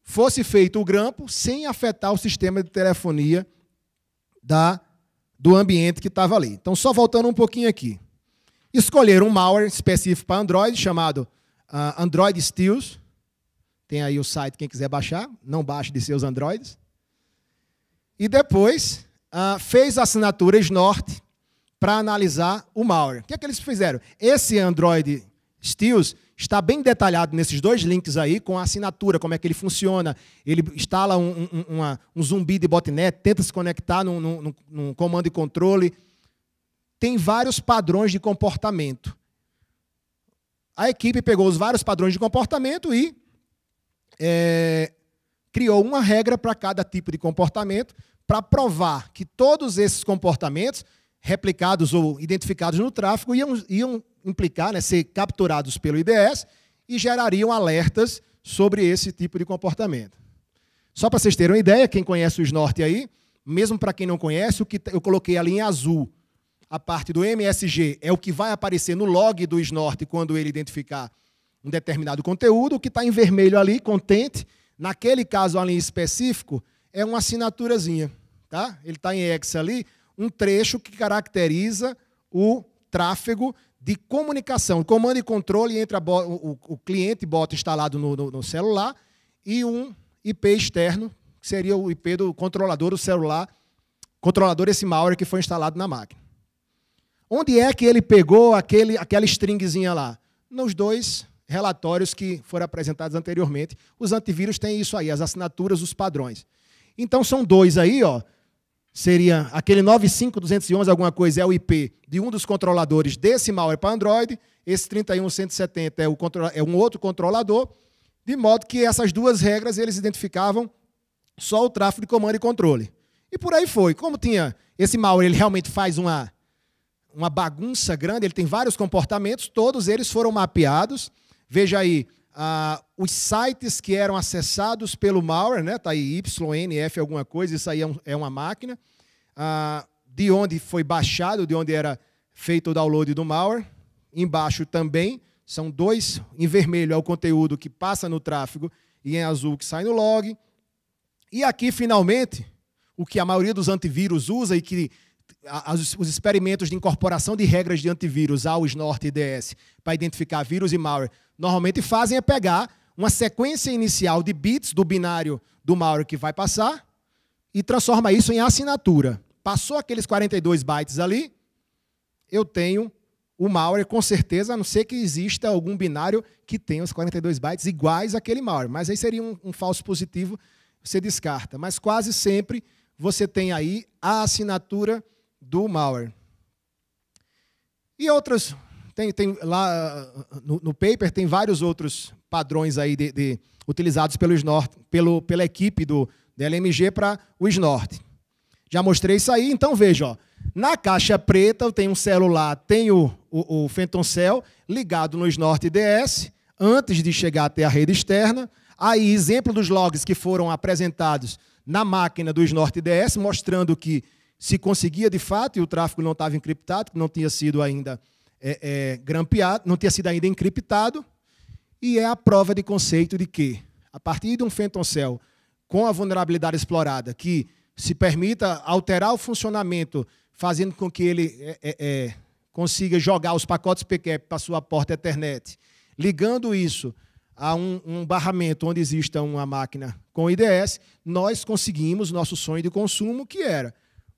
A: fosse feito o grampo sem afetar o sistema de telefonia do ambiente que estava ali. Então, só voltando um pouquinho aqui. Escolheram um malware específico para Android, chamado Android Steals. Tem aí o site, quem quiser baixar. Não baixe de seus Androids. E depois, fez a assinatura Snort para analisar o malware. O que é que eles fizeram? Esse Android Steals está bem detalhado nesses dois links aí, com a assinatura, como é que ele funciona. Ele instala um zumbi de botnet, tenta se conectar num comando e controle. Tem vários padrões de comportamento. A equipe pegou os vários padrões de comportamento e criou uma regra para cada tipo de comportamento para provar que todos esses comportamentos replicados ou identificados no tráfego iam implicar, né, ser capturados pelo IDS e gerariam alertas sobre esse tipo de comportamento. Só para vocês terem uma ideia, quem conhece o Snort aí, mesmo para quem não conhece, o que eu coloquei ali em azul, a parte do MSG é o que vai aparecer no log do Snort quando ele identificar um determinado conteúdo. O que está em vermelho ali, contente, naquele caso ali em específico, é uma assinaturazinha. Tá? Ele está em hexa ali, um trecho que caracteriza o tráfego de comunicação, comando e controle entre o cliente bota instalado no celular e um IP externo, que seria o IP do controlador do celular, controlador esse malware que foi instalado na máquina. Onde é que ele pegou aquela stringzinha lá? Nos dois relatórios que foram apresentados anteriormente. Os antivírus têm isso aí, as assinaturas, os padrões. Então, são dois aí, ó. Seria aquele 95211 alguma coisa, é o IP de um dos controladores desse malware para Android. Esse 31170 é um outro controlador, de modo que essas duas regras eles identificavam só o tráfego de comando e controle. E por aí foi. Como tinha esse malware, ele realmente faz uma bagunça grande, ele tem vários comportamentos, todos eles foram mapeados. Veja aí, os sites que eram acessados pelo malware, né? Está aí YNF alguma coisa, isso aí é uma máquina, de onde foi baixado, de onde era feito o download do malware. Embaixo também, são dois, em vermelho é o conteúdo que passa no tráfego e em azul que sai no log. E aqui, finalmente, o que a maioria dos antivírus usa e que os experimentos de incorporação de regras de antivírus ao Snort IDS para identificar vírus e malware normalmente fazem é pegar uma sequência inicial de bits do binário do malware que vai passar e transforma isso em assinatura. Passou aqueles 42 bytes ali, eu tenho o malware com certeza, a não ser que exista algum binário que tenha os 42 bytes iguais àquele malware. Mas aí seria um falso positivo, você descarta. Mas quase sempre você tem aí a assinatura do malware. E outras, tem lá no paper tem vários outros padrões aí utilizados pelo Snort, pela equipe do LMG para o Snort. Já mostrei isso aí, então veja, ó, na caixa preta eu tenho um celular, tenho o Phantom Cell ligado no Snort IDS, antes de chegar até a rede externa. Aí, exemplo dos logs que foram apresentados na máquina do Snort IDS, mostrando que se conseguia de fato e o tráfego não estava encriptado, que não tinha sido ainda grampeado, não tinha sido ainda encriptado. E é a prova de conceito de que, a partir de um Phantom Cell com a vulnerabilidade explorada, que se permita alterar o funcionamento, fazendo com que ele consiga jogar os pacotes PCAP para a sua porta Ethernet, ligando isso a um barramento onde exista uma máquina com IDS, nós conseguimos nosso sonho de consumo, que era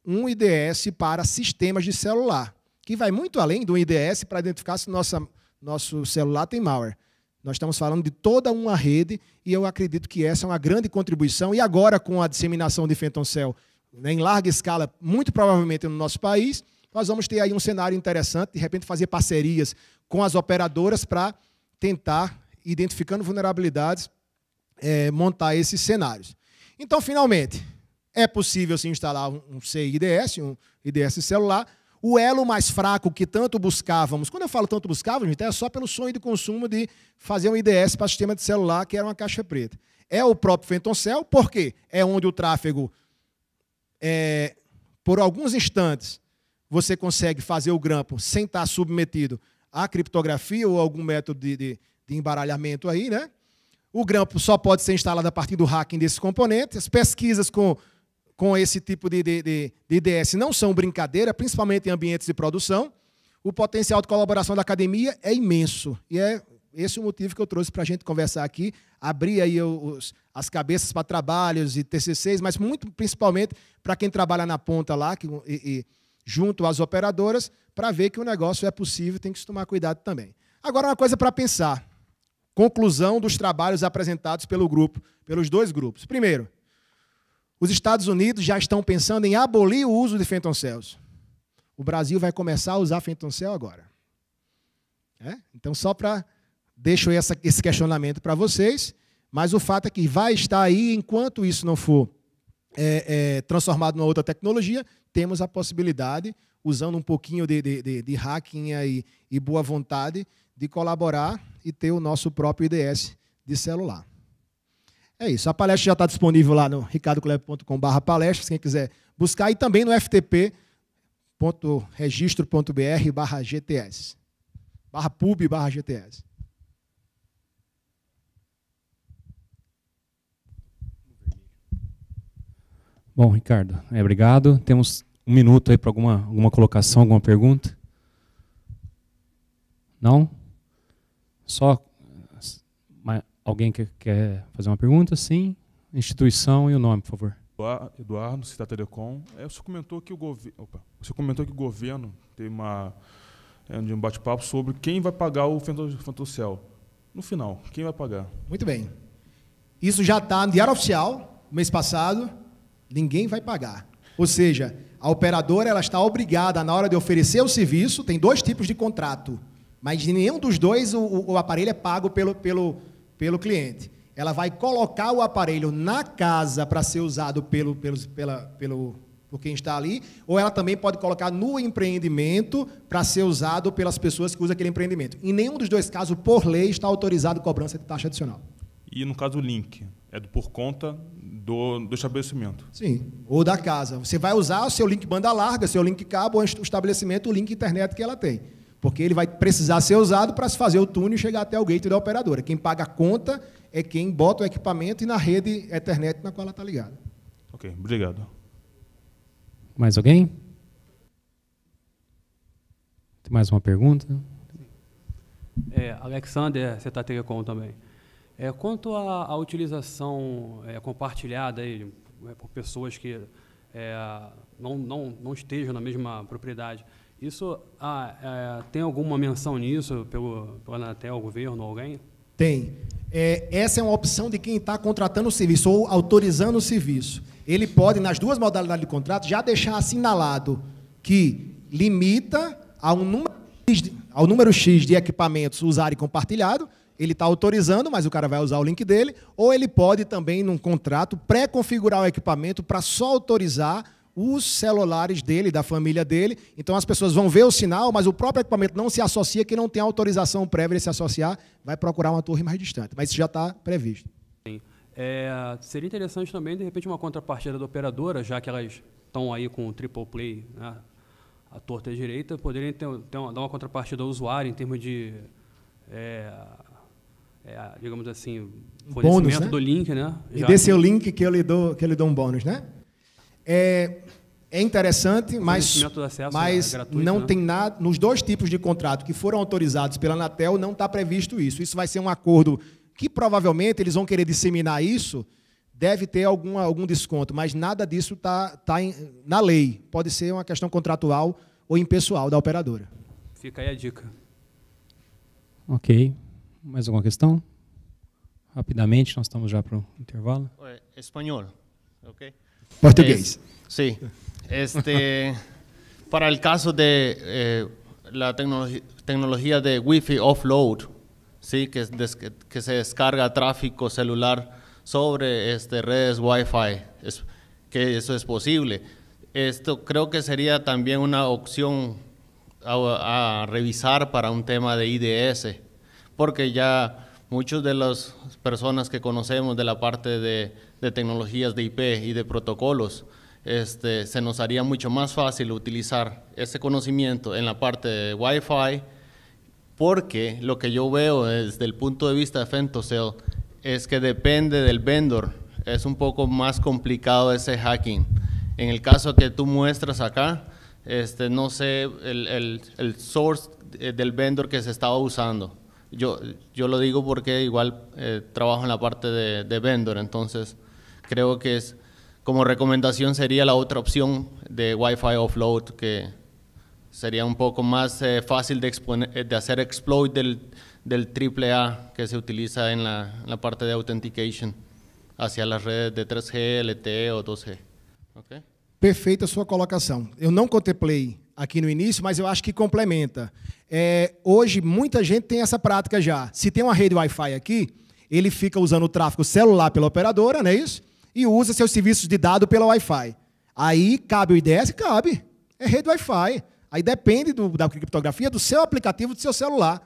A: um IDS para sistemas de celular, que vai muito além do IDS para identificar se nosso celular tem malware. Nós estamos falando de toda uma rede e eu acredito que essa é uma grande contribuição. E agora, com a disseminação de Phantom Cell em larga escala, muito provavelmente no nosso país, nós vamos ter aí um cenário interessante, de repente fazer parcerias com as operadoras para tentar, identificando vulnerabilidades, montar esses cenários. Então, finalmente, é possível se instalar um CIDS, um IDS celular. O elo mais fraco que tanto buscávamos, quando eu falo tanto buscávamos, é só pelo sonho de consumo de fazer um IDS para sistema de celular, que era uma caixa preta. É o próprio Phantom Cell, porque é onde o tráfego, por alguns instantes, você consegue fazer o grampo sem estar submetido à criptografia ou algum método de embaralhamento aí, né? O grampo só pode ser instalado a partir do hacking desses componentes. As pesquisas com esse tipo de IDS não são brincadeira, principalmente em ambientes de produção. O potencial de colaboração da academia é imenso. E é esse o motivo que eu trouxe para a gente conversar aqui, abrir aí as cabeças para trabalhos e TCCs, mas muito principalmente para quem trabalha na ponta lá, junto às operadoras, para ver que o negócio é possível, tem que tomar cuidado também. Agora, uma coisa para pensar. Conclusão dos trabalhos apresentados pelos dois grupos. Primeiro, os Estados Unidos já estão pensando em abolir o uso de Phantom Cells. O Brasil vai começar a usar Phantom Cell agora. Então, só para... Deixo esse questionamento para vocês, mas o fato é que vai estar aí, enquanto isso não for transformado numa outra tecnologia, temos a possibilidade, usando um pouquinho de hacking e boa vontade, de colaborar e ter o nosso próprio IDS de celular. É isso. A palestra já está disponível lá no ricardocleb.com/palestras, quem quiser buscar, e também no ftp.registro.br/GTS, /pub/GTS.
B: Bom, Ricardo, obrigado. Temos um minuto aí para alguma colocação, alguma pergunta? Não? Só alguém que quer fazer uma pergunta? Sim. Instituição e o nome, por favor.
C: Eduardo, Citar Telecom. Você comentou que o governo teve um bate-papo sobre quem vai pagar o Phantom Cell. No final, quem vai pagar?
A: Muito bem. Isso já está no Diário Oficial, mês passado, ninguém vai pagar. Ou seja, a operadora ela está obrigada, na hora de oferecer o serviço, tem dois tipos de contrato, mas de nenhum dos dois o aparelho é pago pelo cliente. Ela vai colocar o aparelho na casa para ser usado pelo por quem está ali, ou ela também pode colocar no empreendimento para ser usado pelas pessoas que usam aquele empreendimento. Em nenhum dos dois casos, por lei, está autorizado cobrança de taxa adicional.
C: E, no caso, o link é por conta do estabelecimento.
A: Sim, ou da casa. Você vai usar o seu link banda larga, seu link cabo, ou o estabelecimento, o link internet que ela tem. Porque ele vai precisar ser usado para se fazer o túnel e chegar até o gateway da operadora. Quem paga a conta é quem bota o equipamento e na rede Ethernet na qual ela está ligada.
C: Ok, obrigado.
B: Mais alguém? Tem mais uma pergunta?
D: Alexander, você está Telecom também. Quanto à utilização compartilhada aí, por pessoas que não estejam na mesma propriedade, isso tem alguma menção nisso pelo Anatel, governo, alguém?
A: Tem. Essa é uma opção de quem está contratando o serviço ou autorizando o serviço. Ele pode, nas duas modalidades de contrato, já deixar assinalado que limita ao número X de equipamentos usarem compartilhado. Ele está autorizando, mas o cara vai usar o link dele, ou ele pode também, num contrato, pré-configurar o equipamento para só autorizar os celulares dele, da família dele. Então, as pessoas vão ver o sinal, mas o próprio equipamento não se associa, que não tem autorização prévia de se associar, vai procurar uma torre mais distante. Mas isso já está previsto.
D: Sim. Seria interessante também, de repente, uma contrapartida da operadora, já que elas estão aí com o triple play, né, a torta e a direita, poderem dar uma contrapartida ao usuário em termos de... digamos assim, fornecimento
A: bônus, né?
D: do link, né?
A: E dê seu link que eu lhe dou um bônus, né? É interessante, mas
D: gratuito,
A: não
D: né?
A: tem nada. Nos dois tipos de contrato que foram autorizados pela Anatel, não está previsto isso. Isso vai ser um acordo que provavelmente eles vão querer disseminar isso, deve ter algum desconto, mas nada disso está na lei. Pode ser uma questão contratual ou impessoal da operadora.
D: Fica aí a dica.
B: Ok. Mais alguma questão? Rapidamente, nós estamos já para o intervalo.
E: Espanhol, ok?
A: Portugués.
E: Sí. Para el caso de la tecnología de Wi-Fi offload, sí, que se descarga tráfico celular sobre redes Wi-Fi, que eso es posible. Esto creo que sería también una opción a revisar para un tema de IDS, porque ya muchas de las personas que conocemos de la parte de tecnologías de IP y de protocolos, se nos haría mucho más fácil utilizar ese conocimiento en la parte de Wi-Fi, porque lo que yo veo desde el punto de vista de Femtocell es que depende del vendor, es un poco más complicado ese hacking. En el caso que tú muestras acá, no sé el source del vendor que se estaba usando. Yo lo digo porque igual trabajo en la parte de vendor, entonces creo que como recomendación sería la otra opción de Wi-Fi offload, que sería un poco más fácil de hacer exploit del AAA que se utiliza en la parte de authentication hacia las redes de 3G, LTE o 2G. Okay?
A: Perfeita a sua colocação. Eu não contemplei aqui no início, mas eu acho que complementa. Hoje, muita gente tem essa prática já. Se tem uma rede Wi-Fi aqui, ele fica usando o tráfego celular pela operadora, não é isso? E usa seus serviços de dado pela Wi-Fi. Aí, cabe o IDS? Cabe. É rede Wi-Fi. Aí depende da criptografia do seu aplicativo do seu celular.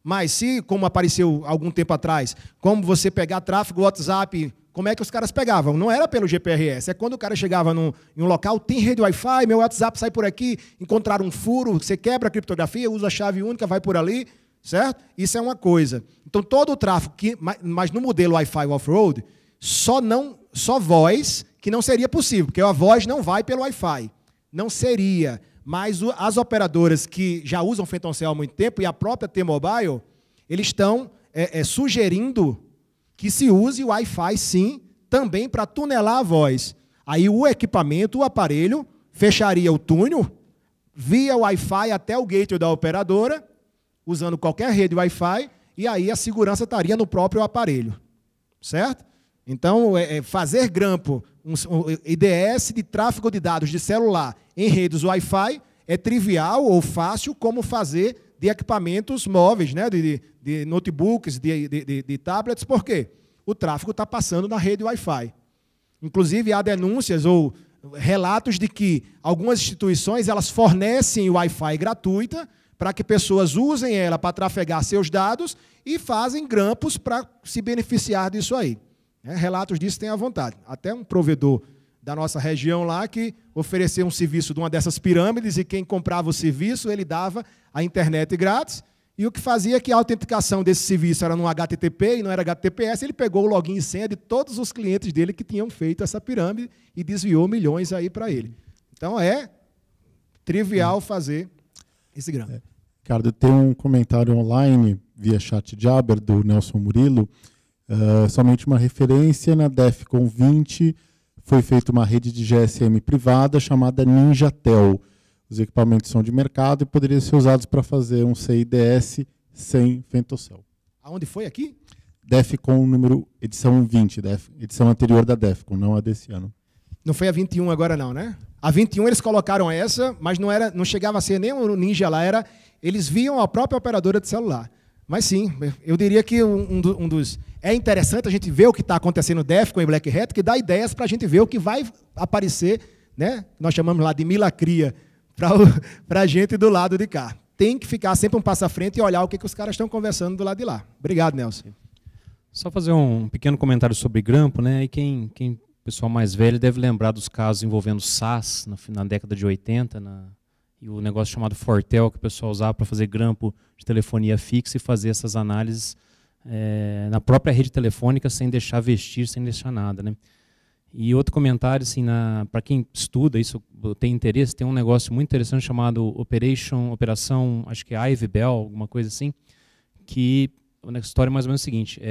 A: Mas se, como apareceu algum tempo atrás, como você pegar tráfego WhatsApp, como é que os caras pegavam? Não era pelo GPRS, é quando o cara chegava em um local, tem rede Wi-Fi, meu WhatsApp sai por aqui, encontrar um furo, você quebra a criptografia, usa a chave única, vai por ali, certo? Isso é uma coisa. Então, todo o tráfego, mas no modelo Wi-Fi off-road, só voz, que não seria possível, porque a voz não vai pelo Wi-Fi. Não seria. Mas as operadoras que já usam Femtocell há muito tempo, e a própria T-Mobile, eles estão sugerindo que se use o Wi-Fi, sim, também para tunelar a voz. Aí o equipamento, o aparelho, fecharia o túnel via Wi-Fi até o gateway da operadora, usando qualquer rede Wi-Fi, e aí a segurança estaria no próprio aparelho. Certo? Então, fazer grampo, um IDS de tráfego de dados de celular em redes Wi-Fi é trivial ou fácil como fazer de equipamentos móveis, né? de notebooks, de tablets. Por quê? O tráfego está passando na rede Wi-Fi. Inclusive, há denúncias ou relatos de que algumas instituições elas fornecem Wi-Fi gratuita para que pessoas usem ela para trafegar seus dados e fazem grampos para se beneficiar disso aí. Relatos disso tem à vontade. Até um provedor da nossa região lá que ofereceu um serviço de uma dessas pirâmides e quem comprava o serviço, ele dava a internet grátis. E o que fazia que a autenticação desse serviço era no HTTP e não era HTTPS, ele pegou o login e senha de todos os clientes dele que tinham feito essa pirâmide e desviou milhões aí para ele. Então é trivial fazer esse grampo.
F: Ricardo, tem um comentário online via chat Jabber do Nelson Murilo, somente uma referência, na DEFCON 20 foi feita uma rede de GSM privada chamada NinjaTel. Os equipamentos são de mercado e poderiam ser usados para fazer um CIDS sem Fentocell.
A: Aonde foi aqui?
F: DEFCON número edição 20, edição anterior da DEFCON, não a desse ano.
A: Não foi a 21 agora não, né? A 21 eles colocaram essa, mas não chegava a ser nem o Ninja lá, eles viam a própria operadora de celular. Mas sim, eu diria que um dos... É interessante a gente ver o que está acontecendo no DEFCON e Black Hat, que dá ideias para a gente ver o que vai aparecer, né? Nós chamamos lá de milacria, para a gente do lado de cá. Tem que ficar sempre um passo à frente e olhar o que os caras estão conversando do lado de lá. Obrigado, Nelson.
B: Só fazer um pequeno comentário sobre grampo, né? E quem pessoal mais velho deve lembrar dos casos envolvendo SAS na década de 80, e o negócio chamado Fortel, que o pessoal usava para fazer grampo de telefonia fixa e fazer essas análises na própria rede telefônica sem deixar vestir, sem deixar nada, né? E outro comentário, assim, para quem estuda isso, tem interesse, tem um negócio muito interessante chamado Operação, acho que é Ivy Bell, alguma coisa assim, que a história é mais ou menos o seguinte,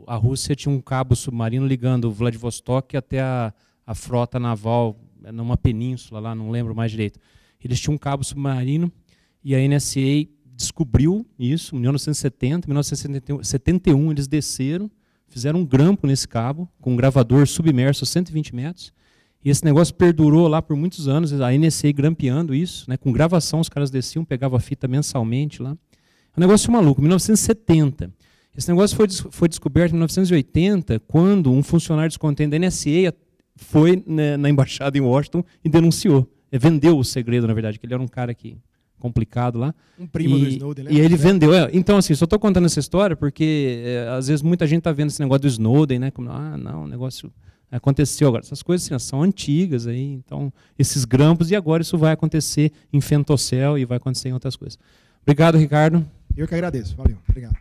B: a Rússia tinha um cabo submarino ligando Vladivostok até a frota naval, numa península lá, não lembro mais direito. Eles tinham um cabo submarino e a NSA descobriu isso em 1970, em 1971 eles desceram, fizeram um grampo nesse cabo, com um gravador submerso a 120 metros, e esse negócio perdurou lá por muitos anos, a NSA grampeando isso, né, com gravação, os caras desciam, pegavam a fita mensalmente lá. É um negócio maluco, 1970. Esse negócio foi descoberto em 1980, quando um funcionário descontente da NSA foi na embaixada em Washington e denunciou. Vendeu o segredo, na verdade, que ele era um cara complicado lá. Um primo do Snowden, né? E ele vendeu. Então, assim, só estou contando essa história porque, às vezes, muita gente está vendo esse negócio do Snowden, né? Como, não, o negócio aconteceu agora. Essas coisas assim, são antigas, aí, então, esses grampos, e agora isso vai acontecer em Fentocell e vai acontecer em outras coisas. Obrigado, Ricardo.
A: Eu que agradeço. Valeu. Obrigado.